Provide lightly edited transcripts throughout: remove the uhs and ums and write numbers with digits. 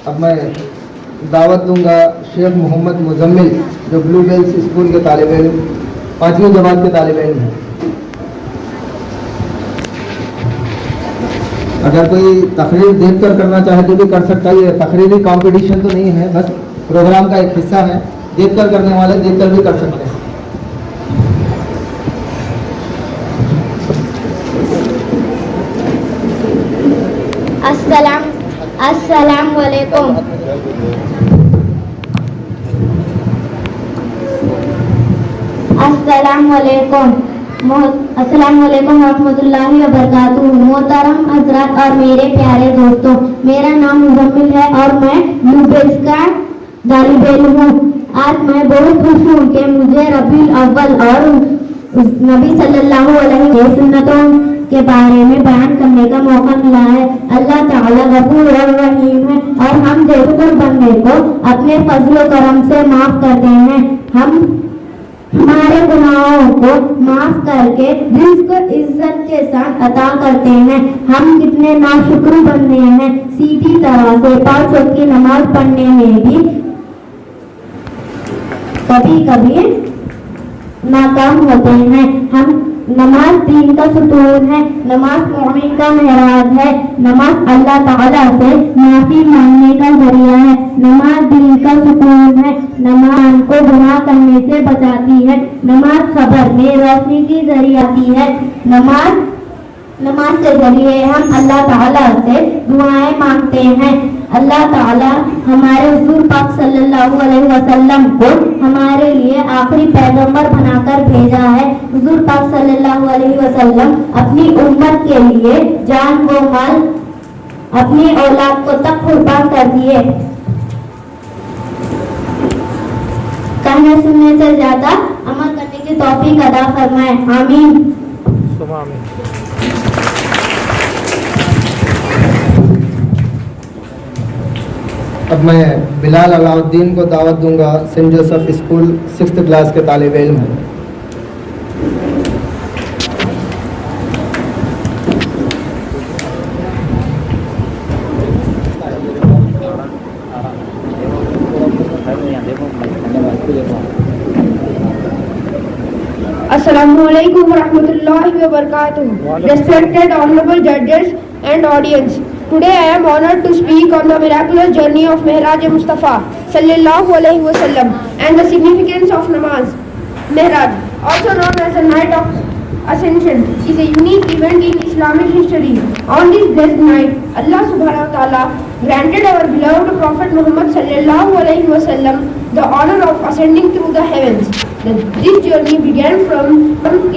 اب میں دعوت دوں گا شیخ محمد مزمل جو بلو بیلس اسکول کے طالب علم 5ویں جماعت کے طالب علم ہیں. اگر کوئی تقریر دیکھ کر کرنا چاہے تو بھی کر سکتا ہے. یہ تقریری کمپٹیشن تو نہیں ہے, بس پروگرام کا ایک حصہ ہے. دیکھ کر کرنے والے دیکھ کر بھی کر سکتے ہیں. السلام علیکم. السلام علیکم ورحمۃ اللہ وبرکاتہ. محترم حضرات اور میرے پیارے دوستوں, میرا نام مزمل ہے اور میں بلو بیلس کا طالب علم ہوں. آج میں بہت خوش ہوں کہ مجھے ربیع الاول اور نبی صلی اللہ علیہ وسلم سنتوں کے بارے میں بیان کرنے کا موقع ملا ہے. اللہ تعالیٰ غفور اور رحیم ہے اور ہم جیسے بندے کو اپنے فضل و کرم سے معاف کرتے ہیں. ہم ہمارے گناہوں کو معاف کر کے رزق عزت کے ساتھ عطا کرتے ہیں. ہم کتنے ناشکر بندے ہیں. سیدھی طرح سے 5 وقت کی نماز پڑھنے میں بھی کبھی کبھی ناکام ہوتے ہیں. ہم نماز دین کا ستون ہے. نماز مومن کا معراج ہے. نماز اللہ تعالیٰ سے معافی مانگنے کا ذریعہ ہے. نماز دین کا سکون ہے. نماز کو گناہ کرنے سے بچاتی ہے. نماز خبر میں روشنی کی ذریعہ آتی ہے. نماز کے ذریعے ہم اللہ تعالیٰ سے دعائیں مانگتے ہیں. اللہ تعالیٰ ہمارے حضور پاک صلی اللہ علیہ وسلم کو ہمارے لیے آخری پیغمبر بنا کر بھیجا ہے. حضور پاک صلی اللہ علیہ وسلم اپنی امت کے لیے جان و مال اپنی اولاد کو تک قربان کر دیے. کہنے سننے سے زیادہ عمل کرنے کی توفیق عطا فرمائے. آمین. اب میں بلال علاء الدین کو دعوت دوں گا. Saint Joseph school 6th class کے طالب علم ہیں. السلام علیکم ورحمۃ اللہ وبرکاتہ. Respected honorable judges and audience, today I am honored to speak on the miraculous journey of Mi'raj Mustafa sallallahu alaihi wasallam and the significance of namaz. Mi'raj, also known as the night of ascension, is a unique event in Islamic history. On this blessed night, Allah subhanahu wa ta'ala granted our beloved Prophet Muhammad sallallahu alaihi wasallam the honor of ascending through the heavens. This journey began from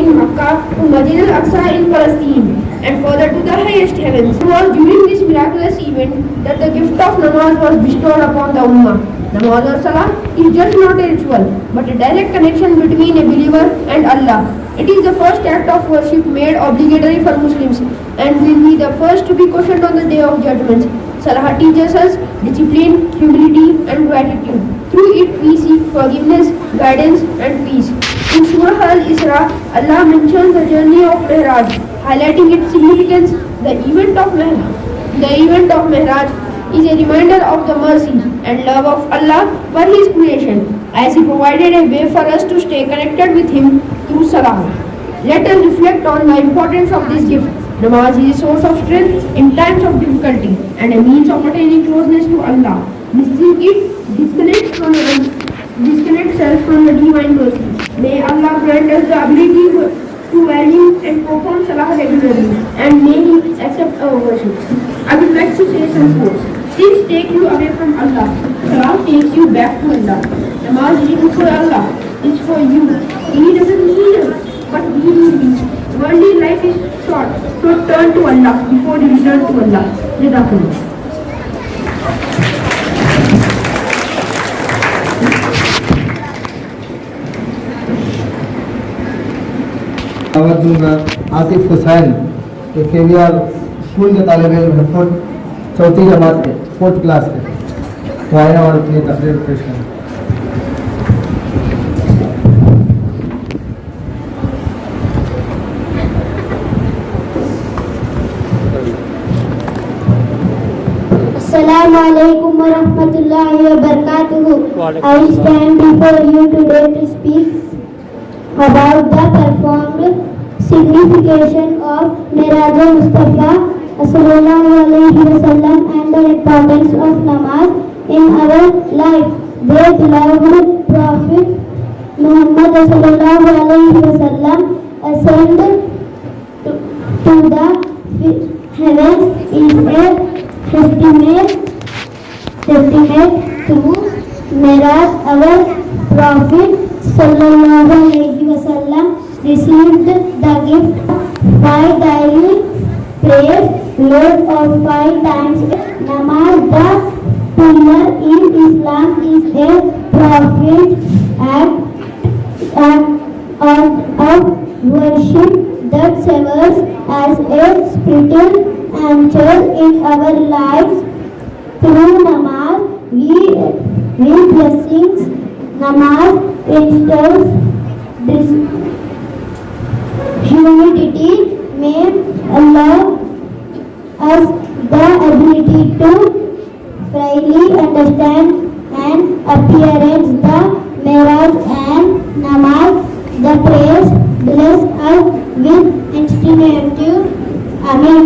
in Makkah to Masjid al-Aqsa in Palestine and further to the highest heavens. It was during this miraculous event that the gift of namaz was bestowed upon the Ummah. Namaz or Salah is just not a ritual, but a direct connection between a believer and Allah. It is the first act of worship made obligatory for Muslims and will be the first to be questioned on the Day of Judgment. Salah teaches us discipline, humility and gratitude. Through it we seek forgiveness, guidance and peace. In Surah Al-Isra, Allah mentions the journey of Mi'raj, highlighting its significance. The event of Mi'raj is a reminder of the mercy and love of Allah for His creation, as He provided a way for us to stay connected with Him through Salah. Let us reflect on the importance of this gift. Namaz is a source of strength in times of difficulty and a means of attaining closeness to Allah. Missing it disconnects us from the divine mercy. May Allah grant us the ability to value and perform Salah regularly, and may He accept our worship. I would like to say some quotes. Sins take you away from Allah. Salah takes you back to Allah. Namaz isn't for Allah, it's for you. He doesn't need us, but we need Him. Worldly life is short, so turn to Allah before you return to Allah. Jazakallah. دعوت دوں گا عاطف حسین جو KVR school کے طالب علم ہے 4تھی جماعت کے 4th class کے. وہ آئے اور اپنی تقریر پیش کریں. Assalamu alaikum wa rahmatullahi wa barakatuh. I stand before you today to speak about the performed signification of Miraj Mustafa sallallahu alaihi wasallam and the importance of namaz in our life. Their beloved Prophet Muhammad sallallahu alaihi wasallam ascended to the heavens is a testament to Miraj. Our Prophet sallallahu alaihi wasallam received the gift of 5 daily prayers, Lord of 5 times. Namaz, the pillar in Islam, is a prophet act of worship that serves as a spiritual anchor in our lives. Through namaz, we blessings. Namaz instills humility. May Allah us the ability to freely understand and appearance the Miraj and namaz. The prayers bless us with instinctive. Amen.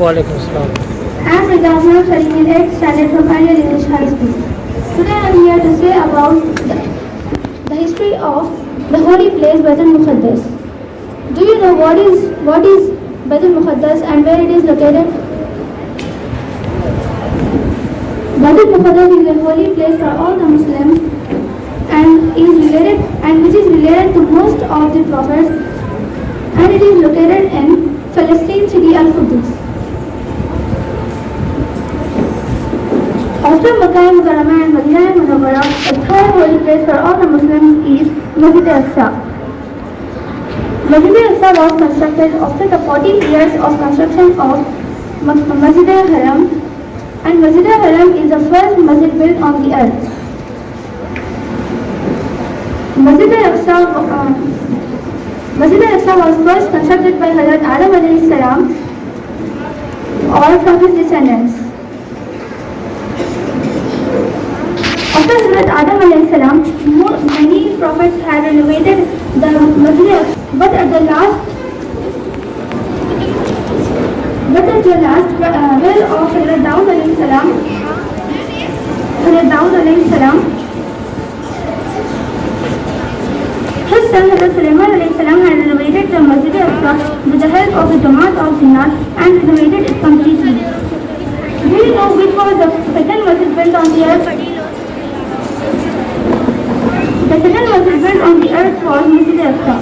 Walaikum Assalam. I am Ridazna studying in 8th standard from Ideal English High School. Today I am here to say about the history of the holy place Baitul Muqaddas. Do you know what is Baitul Muqaddas and where it is located? Baitul Muqaddas is a holy place for all the Muslims and which is related to most of the prophets, and it is located in Palestine city Al-Quds. After Makkah Mukarramah and Madinah Munawwarah, the third holy place for all the Muslims is Masjid al-Aqsa. Masjid al-Aqsa was constructed after the 40 years of construction of Masjid al-Haram, and Masjid al-Haram is the first masjid built on the earth. Masjid al-Aqsa was first constructed by Hazrat Adam alayhi salam or from his descendants. After Hazrat Adam alayhi salam, many prophets had renovated the Masjid al-Aqsa, but at the last will of Hazrat Daud alayhi salam, his son Hazrat Sulaiman alayhi salam had renovated the Masjid al-Aqsa with the help of the Jamaat of Jinnat and renovated it completely. Do you know which was the second masjid built on the earth? The second masjid built on the earth was Masjid al-Aqsa.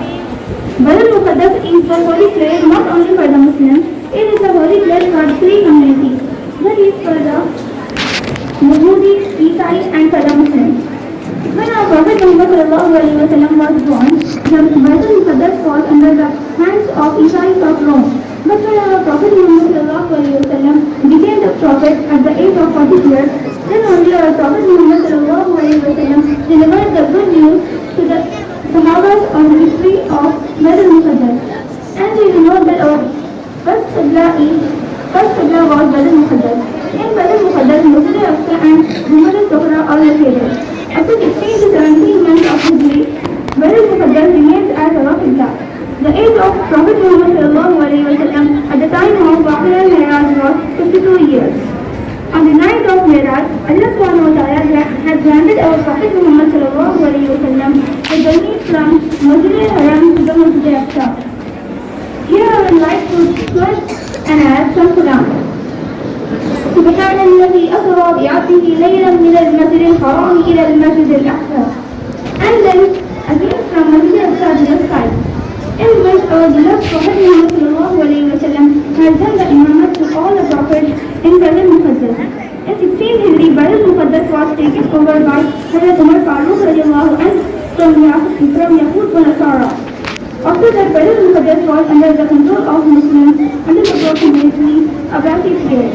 Baitul Muqaddas is the holy place not only for the Muslims, it is the holy place for 3 communities. That is for the Yahudi, Isai and for the Muslims. When our Prophet Muhammad was born, the Baitul Muqaddas was under the hands of Isai of Rome. But when our Prophet Muhammad became the Prophet at the age of 40 years, then only our Prophet Muhammad delivered the good news to the Sahabas on the history of Baitul Muqaddas. And we know that our first Qibla was Baitul Muqaddas. In Baitul Muqaddas, Masjid al-Aqsa and Masjid al-Quds are located. After 16 to 17 months of Hijri, Baitul Muqaddas remains as our Qibla. The age of Prophet Muhammad at the time of Waqia al-Miraj was 52 years. On the night of Miraj, Allah subhanahu wa ta'ala had granted our Prophet Muhammad the journey from Masjid al-Haram to the Masjid al-Aqsa. Here I would like to quote an ayat from Quran. سبحان الذي أسرى بعبده ليلا من المسجد الحرام إلى المسجد الأقصى and then again from Masjid Aqsa to the sky. In which our beloved Prophet Muhammad sallallahu alayhi wa sallam has done the imamat to all the prophets in Baitul Muqaddas. In 16th Hijri, Baitul Muqaddas was taken over by Hazrat Umar Farooq radiallahu anhu from Yahud to Nasara. After that, Baitul Muqaddas was under the control of Muslims under the approximately Abbasid period.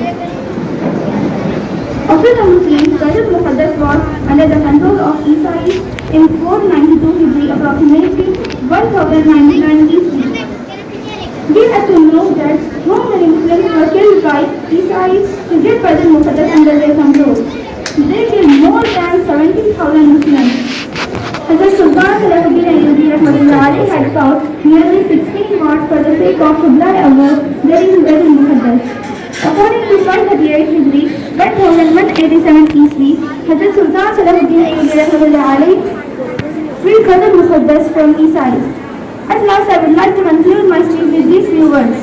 After the Muslims, Baitul Muqaddas was under the control of Isais in 492 Hijri, approximately 1099 BC. We have to know that so many Muslims were killed by Isais to get Baitul Muqaddas under their control. They killed more than 70,000 Muslims. Hazrat Sultan Salahuddin Ayyubi Rahmatullahi had fought nearly 16 wars for the sake of Qibla Awwal during Baitul Muqaddas. According to 538 Hijri, 1187 Isri, Hazrat Sultan Salahuddin Ayyubi Rahmatullahi freed Baitul Muqaddas from Isais. At last, I would like to conclude my speech with these few words.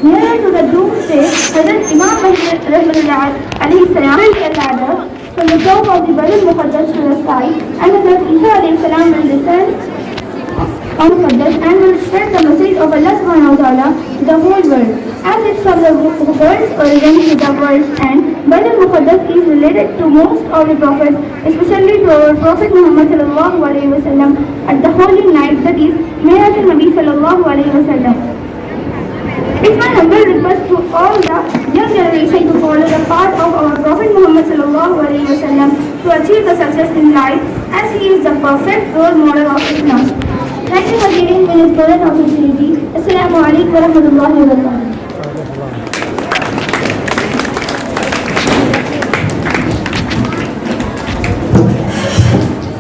Nearer to the doomsday, Hazrat Imam Mahdi Rahmatullahi alayhi salam fell a ladder from the top of the Baitul Muqaddas to the sky, and Hazrat Isa alayhi salam will descend on Muqaddas and will spread the message of Allah subhanahu wa ta'ala to the whole world. As it's from the world's origin to the world's end, Baitul Muqaddas is related to most of the prophets, especially to our Prophet Muhammad sallallahu alayhi wa sallam at the holy night, that is, Mi'raj al-Nabi sallallahu alayhi wa sallam. It's my humble request to all the young generation to follow the path of our Prophet Muhammad sallallahu alayhi wa sallam to achieve the success in life, as he is the perfect role model of Islam. Thank you for giving me this golden opportunity. Assalamu alaikum wa rahmatullahi wa barakatuh.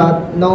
7, 9,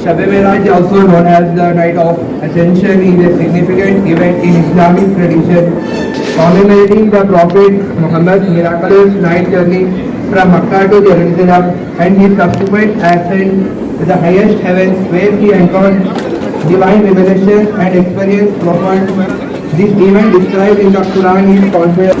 Shab-e Miraj, also known as the night of ascension, is a significant event in Islamic tradition, commemorating the Prophet Muhammad's miraculous night journey from Makkah to Jerusalem and his subsequent ascent to the highest heavens, where he encountered divine revelation and experienced profound. This event described in the Quran is considered.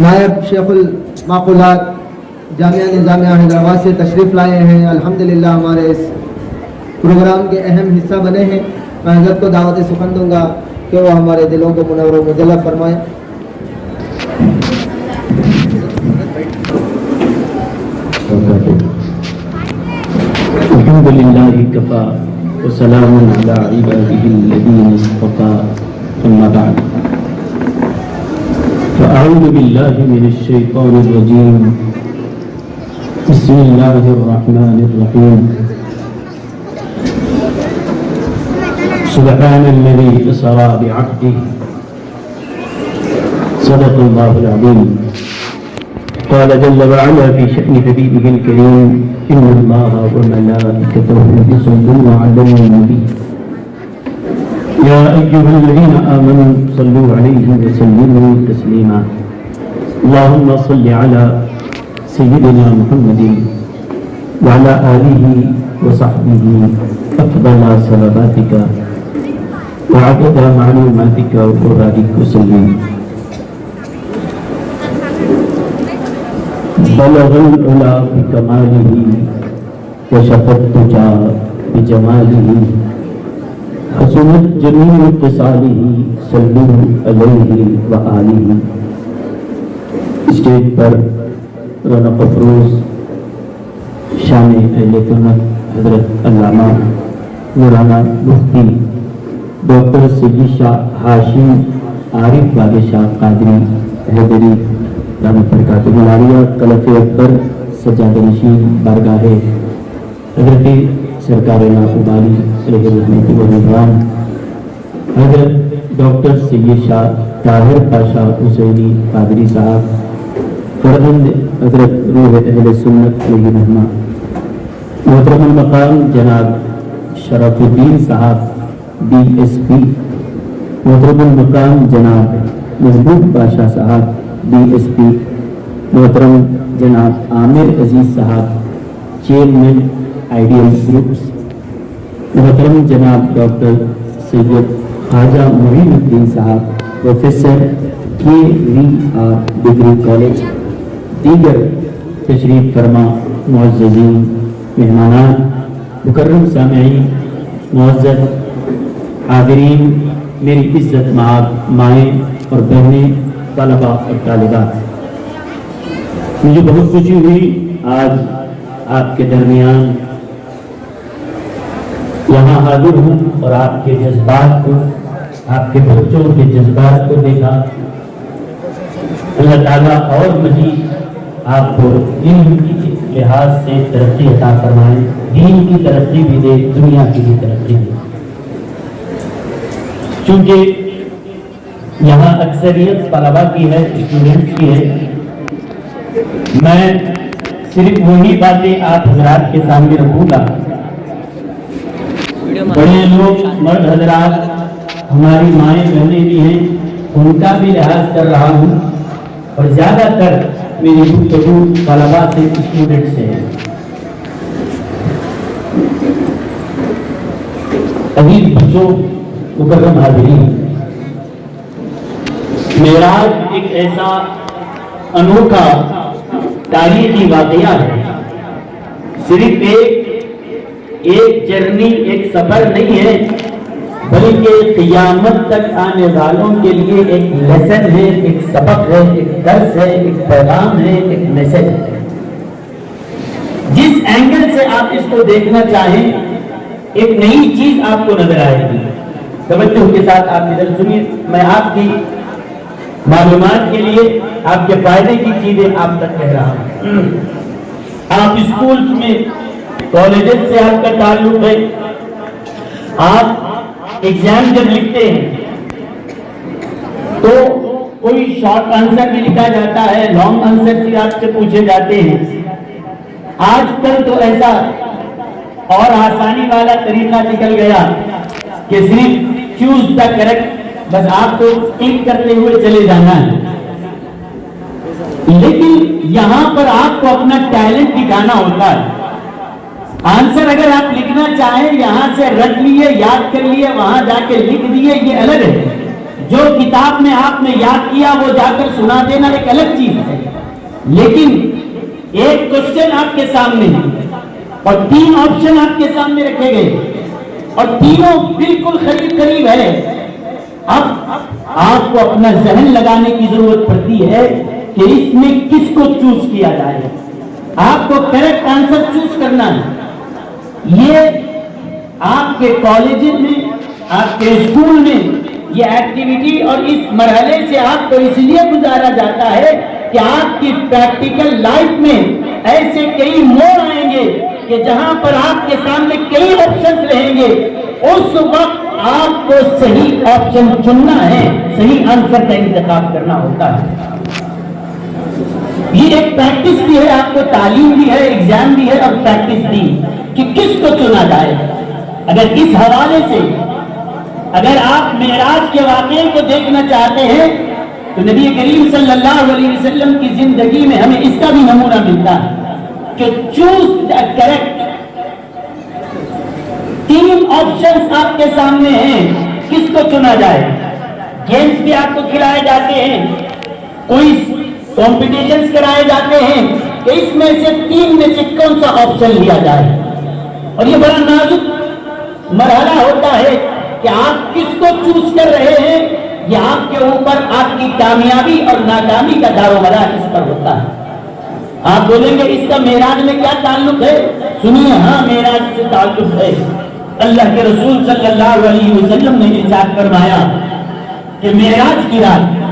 نائب شیخ المعقولات جامعہ نظامیہ حیدرآباد سے تشریف لائے ہیں، الحمدللہ ہمارے اس programme کے اہم حصہ بنے ہیں. میں حضرت کو دعوت سخن دوں گا کہ وہ ہمارے دلوں کو منور و مجلہ فرمائیں. الحمد للہ کفا وسلام علی عبادہ الذین اصطفى ثم بعد فاعوذ باللہ من الشیطان الرجیم بسم اللہ الرحمن الرحیم سبحان الذی اسری بعبدہ صدق اللہ العظیم. قال جل وعلا في شأن حبيبه الكريم إن الله وملائكته يصلون على النبي يا أيها الذين آمنوا صلوا عليه وسلموا تسليما. اللهم صل على سيدنا محمد وعلى آله وصحبه أفضل صلواتك وعدد معلوماتك وبارك وسلم. بلغ العلا بکمالہ وشف الدجا بجمالہ حسنت جمیع خصالہ صلوا علیہ وآلہ. اسٹیج پر رونق افروز شان اہل سنت حضرت علامہ مولانا مفتی ڈاکٹر سید شاہ ہاشم عارف بادشاہ قادری حیدری رحمت برکات العالیہ کلف اکبر سجادہ نشین بارگاہ حضرت سرکار لاقبالی علیہ رحمت و رضوان حضرت ڈاکٹر سید شاہ طاہر پاشا حسینی قادری صاحب فرزند حضرت روح اہل سنت علیہ رحمہ، محترم المقام جناب شرف الدین صاحب DSP، محترم المقام جناب محبوب بادشاہ صاحب DSP، محترم جناب عامر عزیز صاحب چیئرمین آئیڈیل گروپس، محترم جناب ڈاکٹر سید خواجہ معین الدین صاحب پروفیسر KVR ڈگری کالج، دیگر تشریف فرما معززین مہمانان، مکرم سامعین، معزز حاضرین، میری عزت مآب مائیں اور بہنیں، طلباء اور طالبات، مجھے بہت خوشی ہوئی آج آپ کے درمیان یہاں حاضر ہوں اور آپ کے جذبات کو، آپ کے بچوں کے جذبات کو دیکھا. اللہ تعالیٰ اور مزید آپ کو علم کی لحاظ سے ترقی عطا فرمائے، دین کی ترقی بھی دے، دنیا کی بھی ترقی دے. چونکہ یہاں اکثریت طلبا کی ہے، اسٹوڈنٹس کی ہے، میں صرف وہی باتیں آپ حضرات کے سامنے رکھوں گا. بڑے لوگ، مرد حضرات، ہماری مائیں بہنیں بھی ہیں، ان کا بھی لحاظ کر رہا ہوں، اور زیادہ تر میری گفتگو طلبا سے، اسٹوڈنٹ سے ہے. عزیز بچوں، مکرم حاضرین، معراج ایک ایسا انوکھا تاریخی واقعہ ہے. صرف ایک جرنی، ایک سفر نہیں ہے، بلکہ قیامت تک آنے والوں کے لیے ایک لیسن ہے، ایک سبق ہے، ایک درس ہے، ایک پیغام ہے، ایک میسج ہے. جس اینگل سے آپ اس کو دیکھنا چاہیں، ایک نئی چیز آپ کو نظر آئے گی. توجہ کے ساتھ آپ ادھر سنیے، میں آپ کی معلومات کے لیے، آپ کے فائدے کی چیزیں آپ تک کہہ رہا ہوں. آپ اسکولز میں، کالجز سے آپ کا تعلق ہے، آپ ایگزام جب لکھتے ہیں تو کوئی شارٹ آنسر بھی لکھا جاتا ہے، لانگ آنسر بھی آپ سے پوچھے جاتے ہیں. آج کل تو ایسا اور آسانی والا طریقہ نکل گیا کہ صرف چوز دا کریکٹ، بس آپ کو ٹک کرتے ہوئے چلے جانا ہے. لیکن یہاں پر آپ کو اپنا ٹیلنٹ دکھانا ہوتا ہے. آنسر اگر آپ لکھنا چاہیں، یہاں سے رٹ لیے، یاد کر لیے، وہاں جا کے لکھ دیے، یہ الگ ہے. جو کتاب میں آپ نے یاد کیا وہ جا کر سنا دینا ایک الگ چیز ہے، لیکن ایک کوشچن آپ کے سامنے ہے اور 3 آپشن آپ کے سامنے رکھے گئے اور تینوں بالکل قریب قریب ہے. اب آپ کو اپنا ذہن لگانے کی ضرورت پڑتی ہے کہ اس میں کس کو چوز کیا جائے. آپ کو کریکٹ آنسر چوز کرنا ہے. یہ آپ کے کالج میں، آپ کے اسکول میں یہ ایکٹیویٹی اور اس مرحلے سے آپ کو اس لیے گزارا جاتا ہے کہ آپ کی پریکٹیکل لائف میں ایسے کئی موڑ آئیں گے کہ جہاں پر آپ کے سامنے کئی آپشنز رہیں گے. اس وقت آپ کو صحیح آپشن چننا ہے، صحیح آنسر کا انتخاب کرنا ہوتا ہے. یہ ایک پریکٹس بھی ہے، آپ کو تعلیم بھی ہے، ایگزام بھی ہے اور پریکٹس بھی کہ کس کو چنا جائے. اگر اس حوالے سے اگر آپ معراج کے واقعے کو دیکھنا چاہتے ہیں تو نبی کریم صلی اللہ علیہ وسلم کی زندگی میں ہمیں اس کا بھی نمونہ ملتا ہے کہ چوز دا کریکٹ. 3 آپشنز آپ کے سامنے ہیں، کس کو چنا جائے. گیمز بھی آپ کو کھلائے جاتے ہیں، کوئی کمپٹیشنز کرائے جاتے ہیں کہ اس میں سے 3 میں سے کون سا آپشن لیا جائے. اور یہ بڑا نازک مرحلہ ہوتا ہے کہ آپ کس کو چوز کر رہے ہیں. یہ آپ کے اوپر آپ کی کامیابی اور ناکامی کا دار و مدار اس پر ہوتا ہے. آپ بولیں گے اس کا معراج میں کیا تعلق ہے؟ سنیے، ہاں معراج سے تعلق ہے. اللہ کے رسول صلی اللہ علیہ وسلم نے ارشاد فرمایا کہ معراج کی رات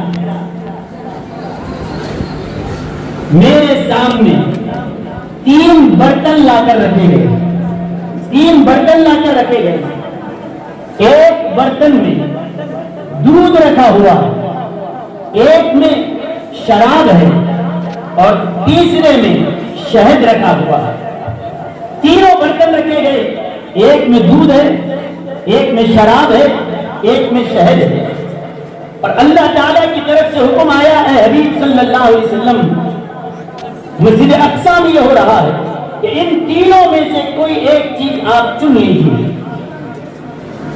میرے سامنے 3 برتن لا کر رکھے گئے. 3 برتن لا کر رکھے گئے. ایک برتن میں دودھ رکھا ہوا، ایک میں شراب ہے اور تیسرے میں شہد رکھا ہوا ہے. تینوں برتن رکھے گئے، ایک میں دودھ ہے، ایک میں شراب ہے، ایک میں شہد ہے. اور اللہ تعالیٰ کی طرف سے حکم آیا ہے حبیب صلی اللہ علیہ وسلم، مسجد اقصی میں یہ ہو رہا ہے کہ ان تینوں میں سے کوئی ایک چیز آپ چن لیجیے.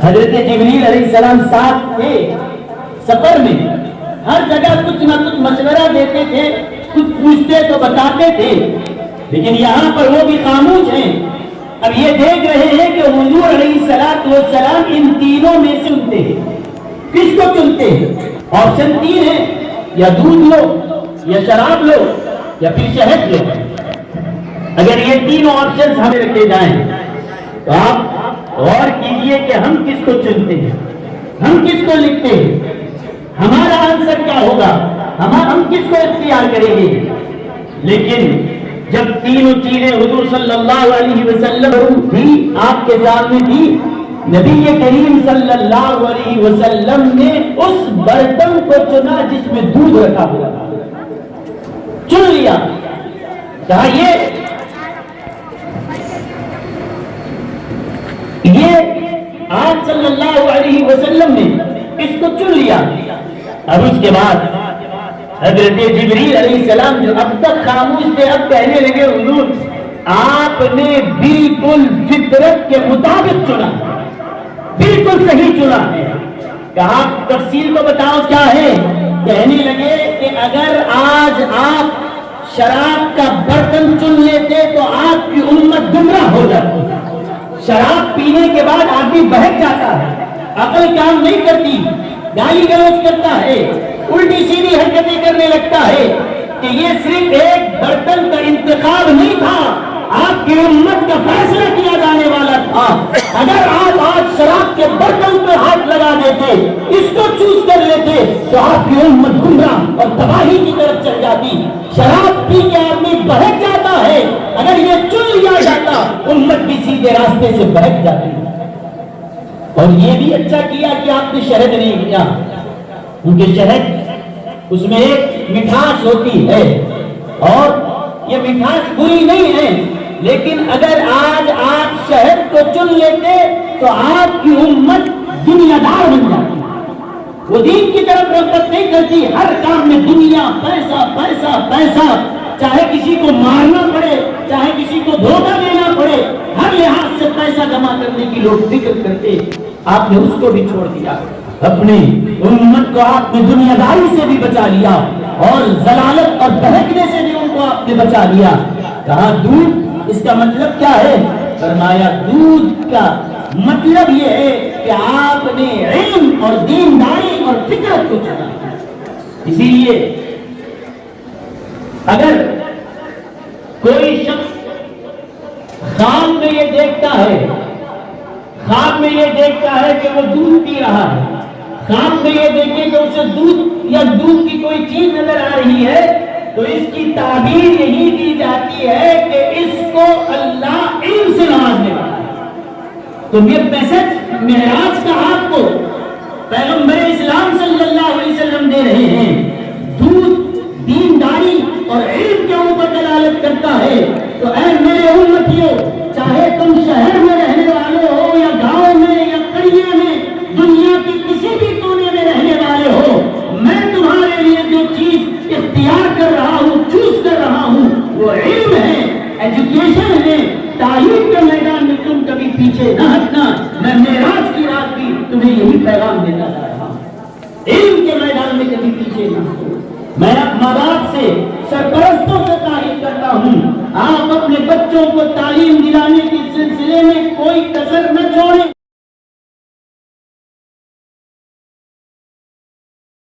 حضرت جبریل علیہ السلام ساتھ تھے سفر میں، ہر جگہ کچھ نہ کچھ مشورہ دیتے تھے، کچھ پوچھتے تو بتاتے تھے، لیکن یہاں پر وہ بھی خاموش ہیں. اب یہ دیکھ رہے ہیں کہ حضور علیہ السلام ان تینوں میں سے چنتے ہیں. کس کو چنتے ہیں؟ آپشن 3 ہے، یا دودھ لو، یا شراب لو، یا پھر شہد لو. اگر یہ تینوں آپشنز ہمیں رکھے جائیں تو آپ غور کیجئے کہ ہم کس کو چنتے ہیں، ہم کس کو لکھتے ہیں، ہمارا آنسر کیا ہوگا، ہم کس کو اختیار کریں گے. لیکن جب تینوں چیزیں حضور صلی اللہ علیہ وسلم تھی، آپ کے سامنے تھی، نبی کریم صلی اللہ علیہ وسلم نے اس برتن کو چنا جس میں دودھ رکھا ہوا تھا. چن لیا. کہا یہ آج صلی اللہ علیہ وسلم نے اس کو چن لیا. اب اس کے بعد حضرت جبریل علیہ السلام جو اب تک خاموش تھے اب کہنے لگے حضور آپ نے بالکل فطرت کے مطابق چنا، بالکل صحیح چنا ہے. کہا تفصیل کو بتاؤ کیا ہے. کہنے لگے کہ اگر آج آپ شراب کا برتن چن لیتے تو آپ کی امت گمراہ ہو جاتی. شراب پینے کے بعد آدمی بہک جاتا ہے، عقل کام نہیں کرتی، گالی گلوچ کرتا ہے، الٹی سیدھی حرکتیں کرنے لگتا ہے. کہ یہ صرف ایک برتن کا انتخاب نہیں تھا، آپ کی امت کا فیصلہ کیا جانے والا تھا. اگر آپ آج شراب کے برتن پہ ہاتھ لگا دیتے، اس کو چوز کر لیتے تو آپ کی امت گمراہ اور تباہی کی طرف چل جاتی. شراب پی کے آدمی بہک جاتا ہے، اگر یہ چن لیا جاتا امت بھی سیدھے راستے سے بہک جاتی. اور یہ بھی اچھا کیا کہ آپ نے شہد نہیں کیا، کیونکہ شہد اس میں ایک مٹھاس ہوتی ہے اور یہ مٹھاس بری نہیں ہے. لیکن اگر آج آپ شہد کو چن لیتے تو آپ کی امت دنیا دار بن جاتی. وہ دین کی طرف رغبت نہیں کرتی، ہر کام میں دنیا، پیسہ پیسہ پیسہ، چاہے کسی کو مارنا پڑے، چاہے کسی کو دھوکہ دینا پڑے، ہر لحاظ سے پیسہ جمع کرنے کی لوگ فکر کرتے. آپ نے اس کو بھی چھوڑ دیا. اپنی امت کو آپ نے دنیاداری سے بھی بچا لیا اور ضلالت اور بہکنے سے بھی ان کو آپ نے بچا لیا. کہا دودھ، اس کا مطلب کیا ہے؟ فرمایا دودھ کا مطلب یہ ہے کہ آپ نے علم اور دینداری اور فکرت کو چنا. اسی لیے اگر کوئی شخص خواب میں یہ دیکھتا ہے کہ وہ دودھ پی رہا ہے، خواب میں یہ دیکھے کہ اسے دودھ یا دودھ کی کوئی چیز نظر آ رہی ہے، تو اس کی تعبیر یہی دی جاتی ہے کہ اس کو اللہ علم سے نوازنے والا ہے. تو یہ میسج معراج کا آپ کو پیغمبر اسلام صلی اللہ علیہ وسلم دے رہے ہیں. دودھ دینداری اور علم کے اوپر دلالت کرتا ہے. تو اے میرے امتیوں، چاہے تم شہر میں رہنے والے ہو یا گاؤں میں یا قریے میں، دنیا کے کسی بھی کونے میں رہنے والے ہو، میں تمہارے لیے جو چیز اختیار کر رہا ہوں، چوز کر رہا ہوں، وہ علم ہے، ایجوکیشن ہے. تعلیم کے میدان میں تم کبھی پیچھے نہ ہٹنا. میں معراج کی رات بھی تمہیں یہی پیغام دینا چاہ رہا ہوں، علم کے میدان میں کبھی پیچھے نہ ہٹو. میں ماں باپ سے، سرپرستوں سے تعریف کرتا ہوں، آپ اپنے بچوں کو تعلیم دلانے کے سلسلے میں کوئی کسر نہ چھوڑیں.